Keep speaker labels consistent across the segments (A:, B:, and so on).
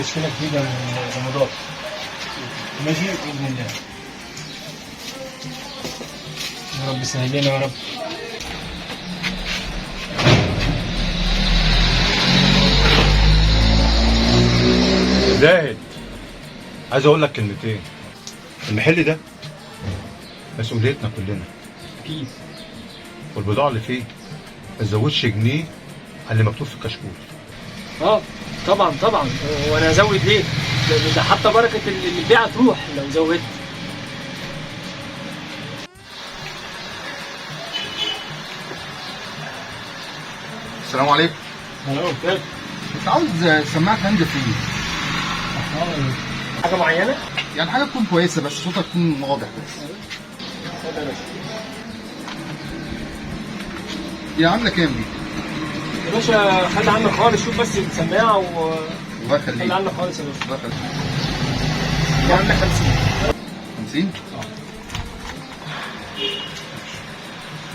A: تشكيله جديده من رمضان. ماشي باذن الله. يا رب سهل لنا يا رب.
B: زاهد، عايز اقول لك كلمتين. المحل ده مسؤوليتنا كلنا
A: اكيد.
B: والبضاعه اللي فيه ما تزودش جنيه على اللي مكتوب في الكشكول.
A: طبعا وانا ازود ليه؟ ده حتى بركه البيعه تروح لو زودت.
C: السلام عليكم. كنت عاوز سماعة هاند فري.
A: حاجه معينه؟
C: يعني حاجة تكون كويسة بس صوتها يكون واضح بس. دي عاملة كام دي؟
A: يا باشا خلي عنك خالص، شوف بس السماعه
C: الله يخليك.
A: خلي عنك خالص يا باشا.
C: الله يخليك.
A: دي عامله 50.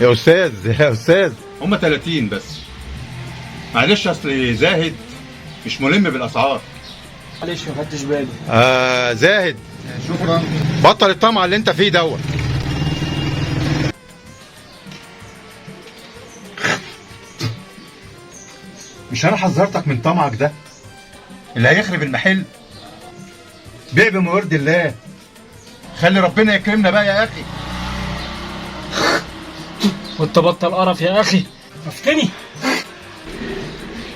C: 50؟
B: يا استاذ هم 30 بس. معلش اصل زاهد مش ملم بالاسعار.
A: معلش ما خدتش بالي.
B: زاهد،
C: شكرا.
B: بطل الطمع اللي انت فيه دوت. مش انا حذرتك من طمعك ده اللي هيخرب المحل؟ بيع بما يرضي الله. خلي ربنا يكرمنا بقى يا اخي.
A: وانت بطل قرف يا اخي. افتني.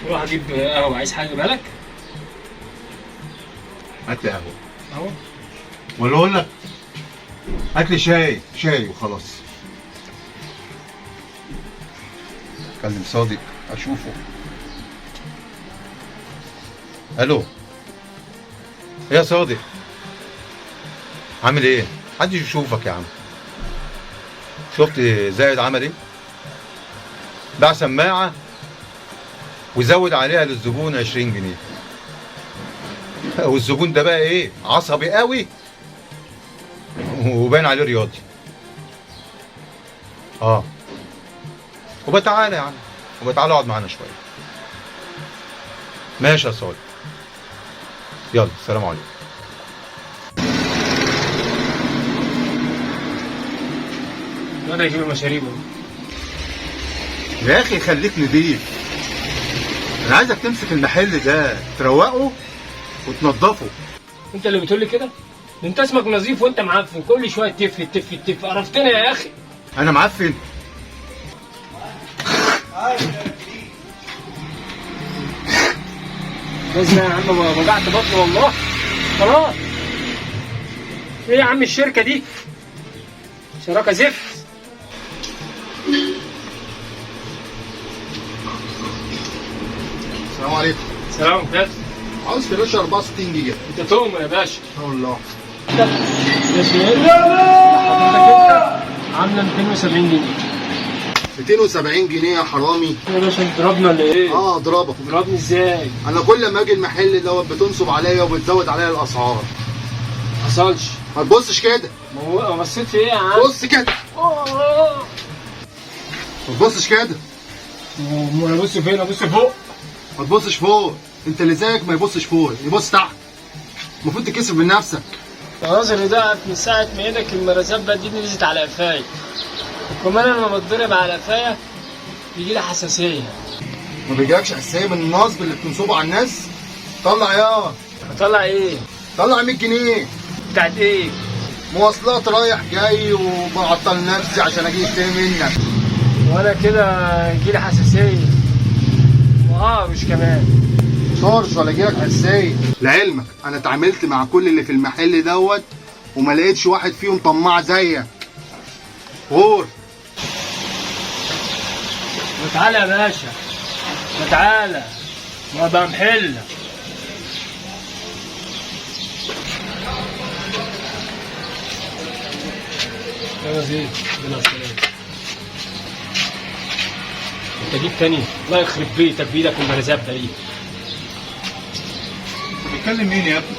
A: روح اجيب قهوه. عايز حاجه بالك؟
B: هات لي قهوه.
A: اهو.
B: ولا اقول لك هات لي شاي وخلاص. كلم صادق اشوفه. الو يا صادق، عامل ايه؟ محدش يشوفك يا عم. شفت زايد عمل ايه؟ باع سماعه وزود عليها للزبون 20 جنيه. والزبون ده بقى ايه؟ عصبي قوي وباين عليه رياضي. وبتعالى يا عم، وبتعالى اقعد معانا شويه. ماشي يا صالح، يلا السلام عليكم.
A: انا اجيب المشاريب اهو.
B: يا اخي خليك نضيف. انا عايزك تمسك المحل ده تروقه وتنضفه.
A: انت اللي بتقول لي كده؟ ده انت اسمك نظيف وانت معفن، كل شويه تف عرفتنا يا اخي.
B: انا معفن؟
A: لازم يا عم، وجعت بطني والله. خلاص. ايه يا عم الشركه دي؟ شراكه زفت.
C: السلام عليكم.
A: سلام كده.
C: عاوز فلاش 64 جيجا.
A: انت تؤمر يا باشا.
C: الله.
A: عامله 270 جنيه.
C: 270 جنيه يا حرامي.
A: يا باشا انت ضربنا ولا ايه؟
C: اضربك.
A: تضربني ازاي؟
C: انا كل ما اجي المحل دوت بتنصب عليا وبتزود عليا الاسعار.
A: ما حصلش.
C: ما تبصش كده.
A: ما هو بصيت في ايه يا عم؟
C: بص كده. ما تبصش كده.
A: انا ابص فين؟ ابص فوق.
C: ما تبصش فوق. انت اللي زيك ما يبصش فوق، يبص تحت. المفروض تكسب من نفسك.
A: نظري ضعف من ساعة ما ايدك المرزبة دي نزلت على قفايا. وكمان انا لما بتضرب على قفايا بيجي لي حساسية.
C: ما بيجيلكش حساسية من النصب اللي بتنصبه على الناس؟ طلع يا.
A: هطلع ايه؟
C: طلع 100 جنيه.
A: بتاعت ايه؟
C: مواصلات رايح جاي وبعطل نفسي عشان اجي اشتري منك.
A: وانا كده يجي لي حساسية. وهارش كمان.
C: طرش ولا جيلك حساسية. لعلمك انا اتعاملت مع كل اللي في المحل دوت وما لقيتش واحد فيهم طماع زيك. غور.
A: وتعالى يا باشا. وتعالى. ما بقى محل. يا زين بلا سلام. انت جيت تاني؟ الله يخرب بيتك بايدك المرزبة دي.
B: بتكلم مين يا ابني؟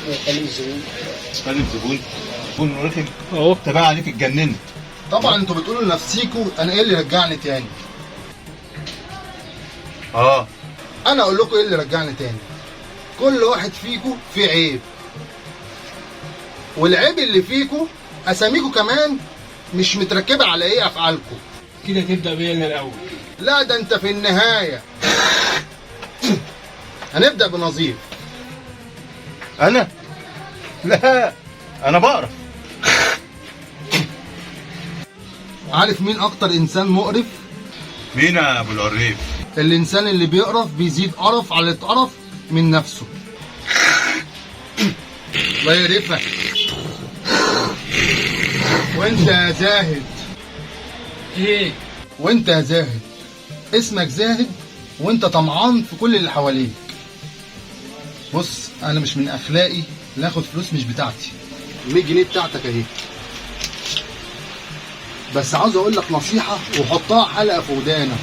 A: بكلم الزبون.
B: بتكلم زبون؟ زبون رخم؟
A: اهو.
B: انت بقى عليك اتجننت.
C: طبعا انتوا بتقولوا لنفسيكوا انا ايه اللي رجعني تاني.
B: اه
C: انا اقول لكم ايه اللي رجعني تاني. كل واحد فيكم فيه عيب، والعيب اللي فيكم اساميكم كمان مش متركبه على ايه افعالكم.
A: كده تبدا بيا انا الاول.
C: لا ده انت في النهايه. هنبدا بنظيف.
B: انا؟ لا انا بقرف.
C: عارف مين اكتر انسان مقرف؟
B: مين يا ابو العريف؟
C: الانسان اللي بيقرف بيزيد قرف على اتقرف من نفسه. الله يقرفك. وانت يا زاهد.
A: ايه؟
C: وانت يا زاهد اسمك زاهد وانت طمعان في كل اللي حواليك. بص انا مش من اخلاقي ناخد فلوس مش بتاعتي. 100 جنيه بتاعتك اهي. بس عاوز اقول لك نصيحه وحطها حلقه في ودانك.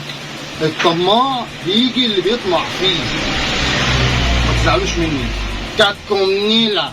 C: الطماع بيجي اللي بيطمع فيه. ما تزعلوش مني. كاتكم نيله.